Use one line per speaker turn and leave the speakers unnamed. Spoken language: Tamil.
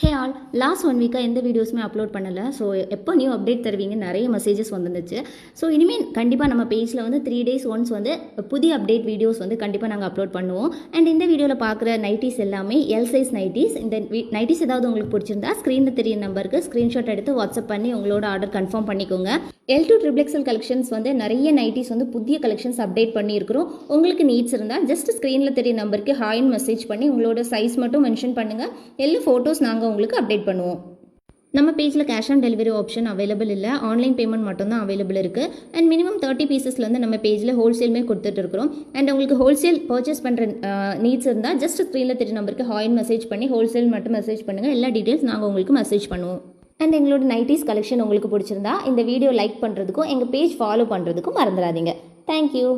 ஹே ஆல் லாஸ்ட் 1 வீக்காக எந்த வீடியோஸுமே அப்லோட் பண்ணலை. ஸோ எப்போ நியூ அப்டேட் தருவீங்க நிறைய மெசேஜஸ் வந்துருந்துச்சு. ஸோ இனிமேல் கண்டிப்பாக நம்ம பேஜில் வந்து 3 days ஒன்ஸ் வந்து புதிய அப்டேட் வீடியோஸ் வந்து கண்டிப்பாக நாங்கள் அப்லோட் பண்ணுவோம். அண்ட் இந்த வீடியோவில் பார்க்குற நைட்டிஸ் எல்லாமே எல் சைஸ் நைட்டிஸ். இந்த நைட்டிஸ் ஏதாவது உங்களுக்கு பிடிச்சிருந்தா ஸ்க்ரீனில் தெரிய நம்பருக்கு ஸ்க்ரீன்ஷாட் எடுத்து வாட்ஸ்அப் பண்ணி உங்களோட ஆர்டர் கன்ஃபார்ம் பண்ணிக்கோங்க. L2 XXL கலெக்ஷன்ஸ் வந்து நிறைய நைட்டிஸ் வந்து புதிய கலெக்ஷன்ஸ் அப்டேட் பண்ணியிருக்கிறோம். உங்களுக்கு நீட்ஸ் இருந்தால் ஜஸ்ட் ஸ்க்ரீனில் தெரிய நம்பருக்கு ஹாய்னு மெசேஜ் பண்ணி உங்களோட சைஸ் மட்டும் மென்ஷன் பண்ணுங்கள். எல்லா ஃபோட்டோஸ் நாங்கள் உங்களுக்கு அப்டேட் பண்ணுவோம். நம்ம பேஜில் cash on delivery option available இல்லை, ஆன்லைன் பேமெண்ட் மட்டும்தான் அவைலபிள் இருக்குது. அண்ட் மினிமம் 30 பீசஸ்லேருந்து நம்ம பேஜில் ஹோல்சேலுமே கொடுத்துட்டு இருக்கிறோம். அண்ட் உங்களுக்கு ஹோல்சேல் பர்ச்சேஸ் பண்ணுற நீட்ஸ் இருந்தால் ஜஸ்ட் ஸ்க்ரீனில் தெரிய நம்பருக்கு ஹாய்னு மெசேஜ் பண்ணி ஹோல்சேல் மட்டும் மெசேஜ் பண்ணுங்கள். எல்லா டீட்டெயில்ஸ் நாங்கள் உங்களுக்கு மெசேஜ் பண்ணுவோம். அண்ட் எங்களோட நைட்டிஸ் கலெக்ஷன் உங்களுக்கு பிடிச்சிருந்தா இந்த வீடியோ லைக் பண்ணுறதுக்கும் எங்கள் பேஜ் ஃபாலோ பண்ணுறதுக்கும் மறந்துடாதீங்க. தேங்க்யூ.